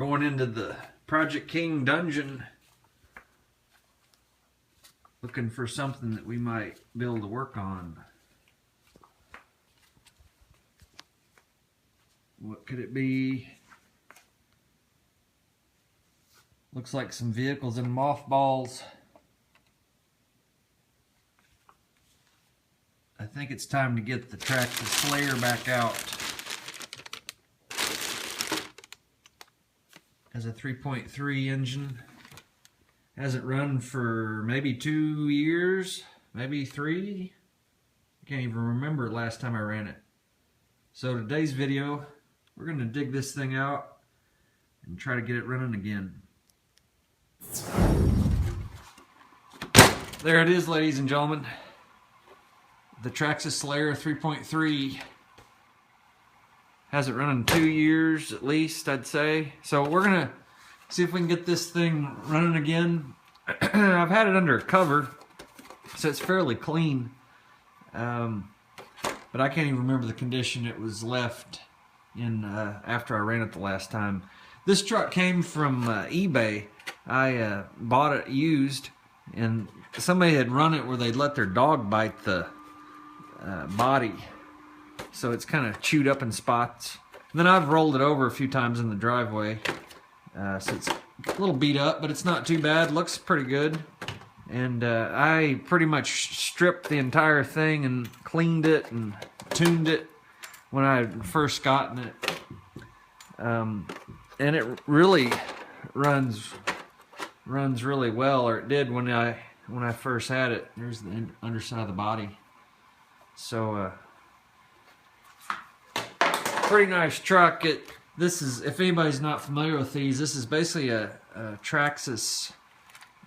going into the Project King dungeon looking for something that we might be able to work on. What could it be? Looks like some vehicles and mothballs. I think it's time to get the Traxxas Slayer back out. Has a 3.3 engine. Hasn't run for maybe 2 years, maybe 3. I can't even remember last time I ran it. So today's video, we're going to dig this thing out and try to get it running again. There it is, ladies and gentlemen. The Traxxas Slayer 3.3. Hasn't run in 2 years at least, I'd say. So we're going to see if we can get this thing running again. I've had it under a cover, so it's fairly clean. But I can't even remember the condition it was left in after I ran it the last time. This truck came from eBay. I bought it used, and somebody had run it where they'd let their dog bite the body, so it's kind of chewed up in spots. And then I've rolled it over a few times in the driveway, so it's a little beat up, but it's not too bad. Looks pretty good. And I pretty much stripped the entire thing and cleaned it and tuned it when I had first gotten it, and it really runs really well, or it did when I first had it. There's the underside of the body. So pretty nice truck. This is, if anybody's not familiar with these, this is basically a Traxxas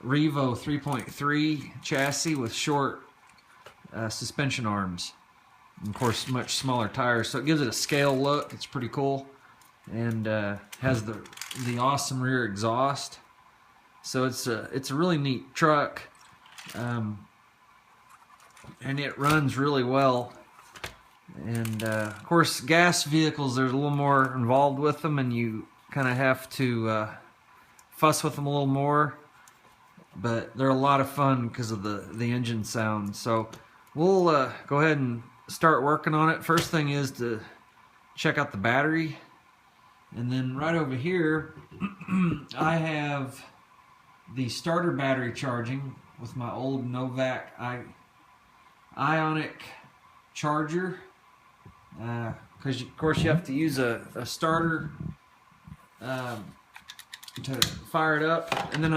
Revo 3.3 chassis with short suspension arms, and of course much smaller tires, so it gives it a scale look. It's pretty cool, and has the awesome rear exhaust. So it's a really neat truck, and it runs really well. And of course, gas vehicles, there's a little more involved with them, and you kind of have to fuss with them a little more. But they're a lot of fun because of the engine sound. So we'll go ahead and start working on it. First thing is to check out the battery. And then right over here, I have the starter battery charging with my old Novak Ionic charger. Because of course you have to use a starter to fire it up, and then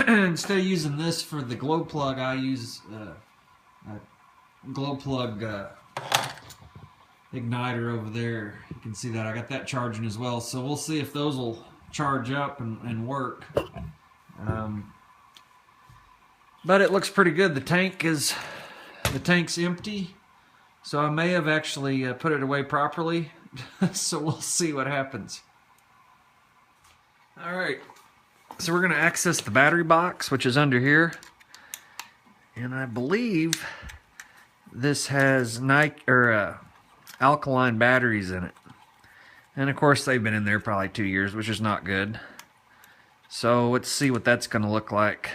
instead of using this for the glow plug, I use a glow plug igniter over there. You can see that I got that charging as well, so we'll see if those will charge up and work. But it looks pretty good. The tank's empty, so I may have actually put it away properly. So we'll see what happens. Alright, so we're going to access the battery box, which is under here. And I believe this has alkaline batteries in it. And of course they've been in there probably 2 years, which is not good. So let's see what that's going to look like.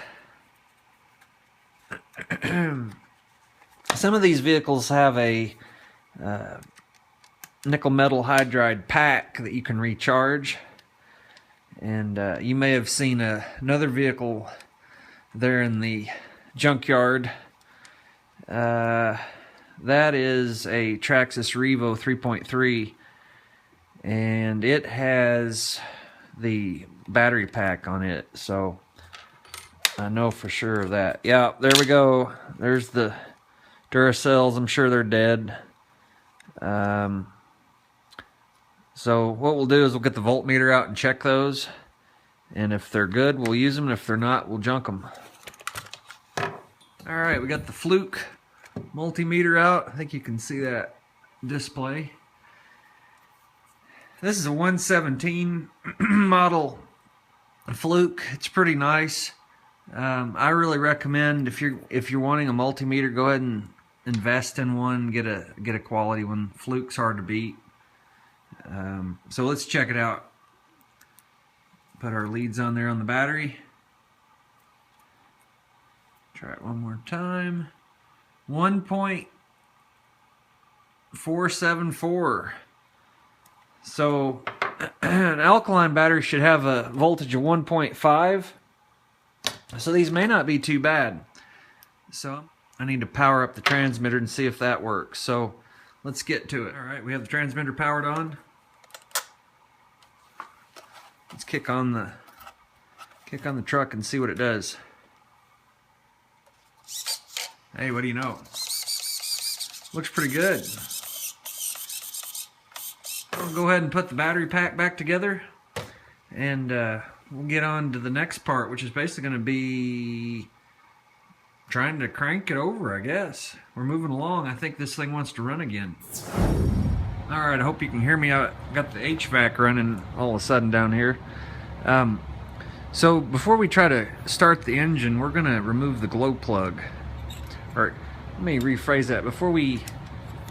Some of these vehicles have a nickel metal hydride pack that you can recharge. And you may have seen another vehicle there in the junkyard. That is a Traxxas Revo 3.3, and it has the battery pack on it, so I know for sure of that. Yeah, there we go. There's the Duracells. I'm sure they're dead. So what we'll do is we'll get the voltmeter out and check those, and if they're good, we'll use them, and if they're not, we'll junk them. Alright, we got the Fluke multimeter out. I think you can see that display. This is a 117 model Fluke. It's pretty nice. I really recommend, if you're wanting a multimeter, go ahead and invest in one. Get a quality one. Fluke's hard to beat. So let's check it out. Put our leads on there on the battery. Try it one more time. 1.474. So an alkaline battery should have a voltage of 1.5. So these may not be too bad. So I need to power up the transmitter and see if that works. So let's get to it. All right, we have the transmitter powered on. Let's kick on the truck and see what it does. Hey, what do you know? Looks pretty good. I'll go ahead and put the battery pack back together, and we'll get on to the next part, which is basically going to be trying to crank it over, I guess. We're moving along. I think this thing wants to run again. Alright, I hope you can hear me. I got the HVAC running all of a sudden down here. So before we try to start the engine, we're going to remove the glow plug. Or let me rephrase that. Before we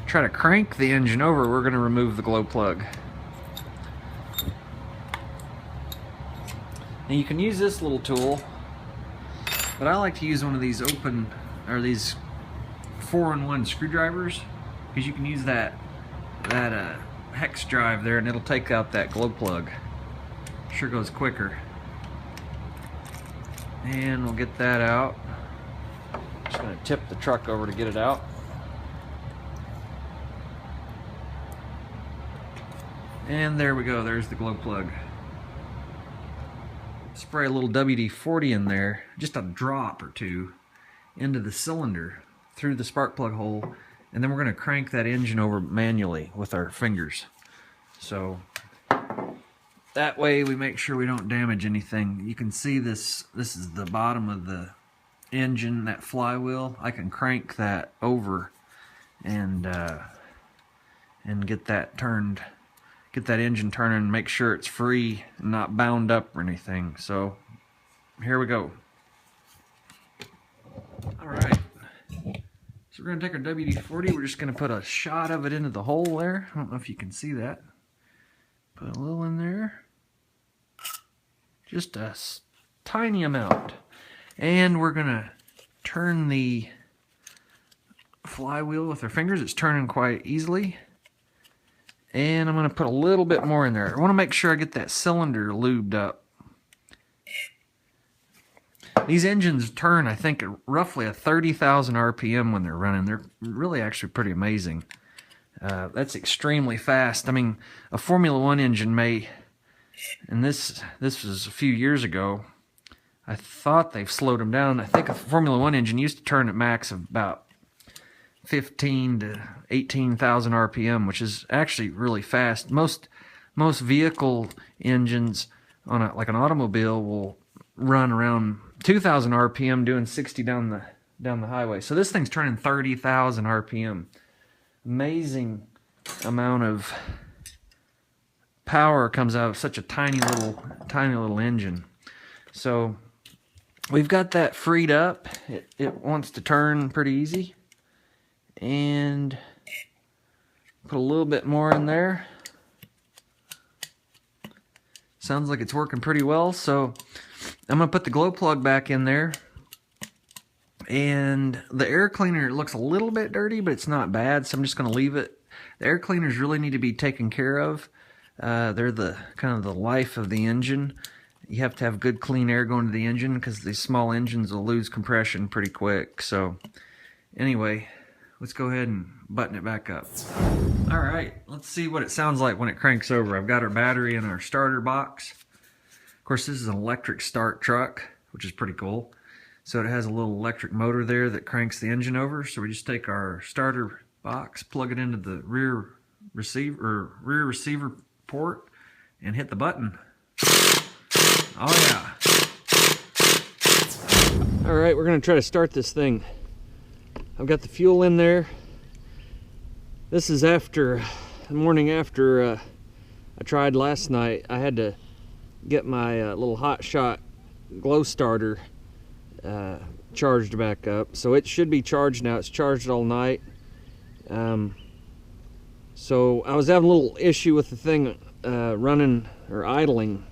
try to crank the engine over, we're going to remove the glow plug. Now you can use this little tool, but I like to use one of these open, or these 4-in-1 screwdrivers, because you can use that hex drive there and it'll take out that glow plug. Sure goes quicker. And we'll get that out. Just gonna tip the truck over to get it out. And there we go, there's the glow plug. Spray a little WD-40 in there, just a drop or two, into the cylinder through the spark plug hole, and then we're going to crank that engine over manually with our fingers. So that way we make sure we don't damage anything. You can see this is the bottom of the engine, that flywheel. I can crank that over and get that turned, get that engine turning and make sure it's free and not bound up or anything. So here we go. Alright, so we're going to take our WD-40, we're just going to put a shot of it into the hole there. I don't know if you can see that. Put a little in there. Just a tiny amount. And we're going to turn the flywheel with our fingers. It's turning quite easily. And I'm going to put a little bit more in there. I want to make sure I get that cylinder lubed up. These engines turn, I think, at roughly 30,000 RPM when they're running. They're really actually pretty amazing. That's extremely fast. I mean, a Formula One engine may, and this was a few years ago, I thought they've slowed them down. I think a Formula One engine used to turn at max of about 15 to 18,000 RPM, which is actually really fast. Most vehicle engines on like an automobile will run around 2,000 RPM doing 60 down the highway. So this thing's turning 30,000 RPM. Amazing amount of power comes out of such a tiny little engine. So we've got that freed up. It wants to turn pretty easy. And put a little bit more in there. Sounds like it's working pretty well. So I'm going to put the glow plug back in there. And the air cleaner looks a little bit dirty, but it's not bad, so I'm just going to leave it. The air cleaners really need to be taken care of. They're the kind of the life of the engine. You have to have good clean air going to the engine because these small engines will lose compression pretty quick. So anyway, let's go ahead and button it back up. Alright, let's see what it sounds like when it cranks over. I've got our battery in our starter box. Of course, this is an electric start truck, which is pretty cool. So it has a little electric motor there that cranks the engine over. So we just take our starter box, plug it into the rear receiver port, and hit the button. Oh yeah. Alright, we're going to try to start this thing. I've got the fuel in there. This is after the morning after I tried last night. I had to get my little hot shot glow starter charged back up, so it should be charged now. It's charged all night. So I was having a little issue with the thing running or idling,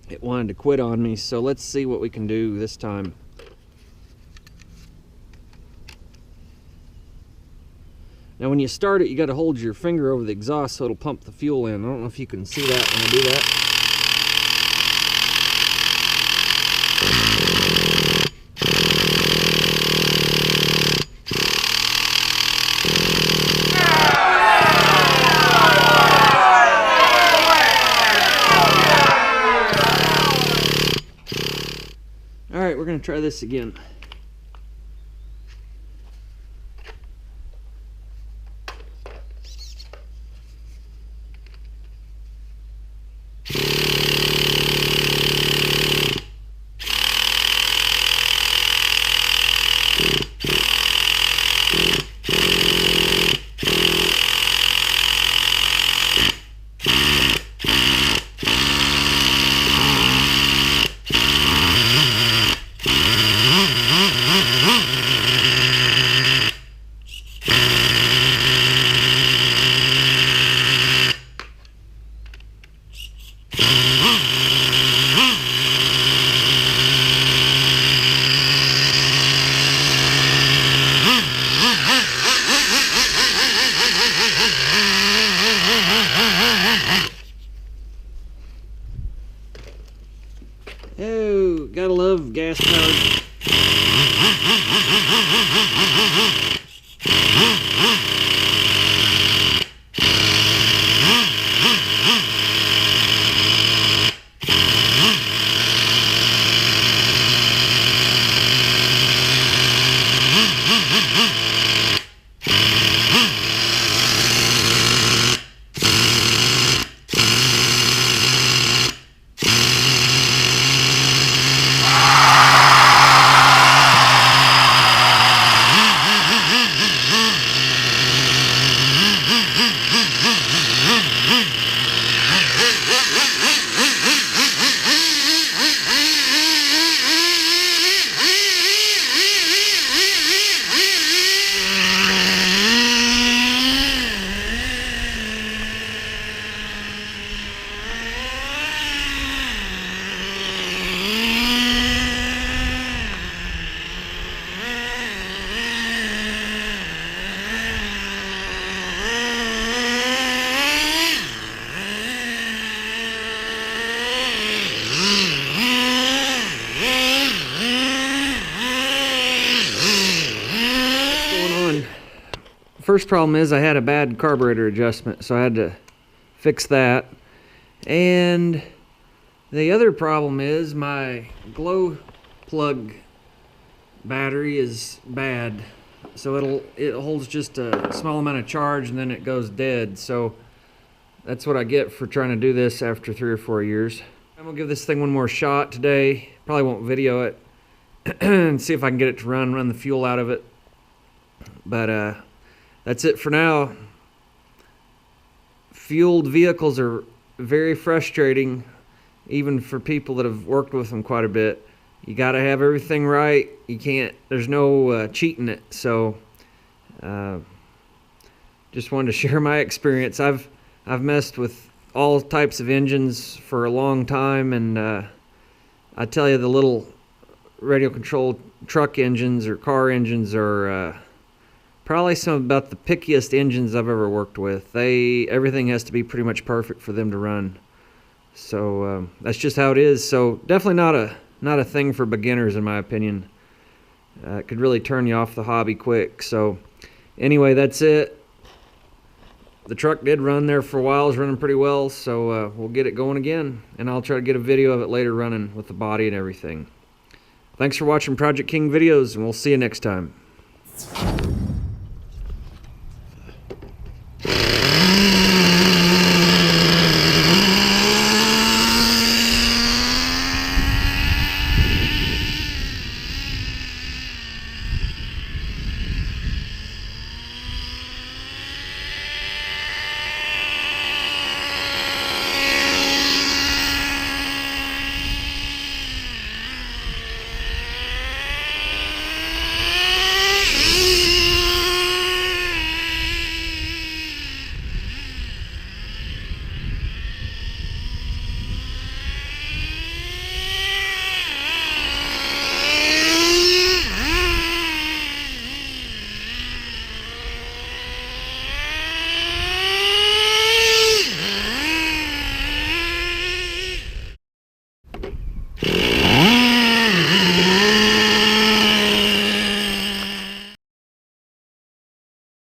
it wanted to quit on me. So let's see what we can do this time. Now when you start it, you got to hold your finger over the exhaust so it'll pump the fuel in. I don't know if you can see that when I do that. Alright, we're going to try this again. Oh, gotta love gas powered. First problem is I had a bad carburetor adjustment, so I had to fix that. And the other problem is my glow plug battery is bad, so it holds just a small amount of charge and then it goes dead. So that's what I get for trying to do this after 3 or 4 years. I'm gonna give this thing one more shot today. Probably won't video it and see if I can get it to run the fuel out of it. But that's it for now. Fueled vehicles are very frustrating, even for people that have worked with them quite a bit. You got to have everything right. You can't. There's no cheating it. So, just wanted to share my experience. I've messed with all types of engines for a long time, and I tell you, the little radio controlled truck engines or car engines are probably some about the pickiest engines I've ever worked with. Everything has to be pretty much perfect for them to run. So that's just how it is. So definitely not a thing for beginners, in my opinion. It could really turn you off the hobby quick. So anyway, that's it. The truck did run there for a while. It's running pretty well. So we'll get it going again, and I'll try to get a video of it later running with the body and everything. Thanks for watching Project King videos, and we'll see you next time.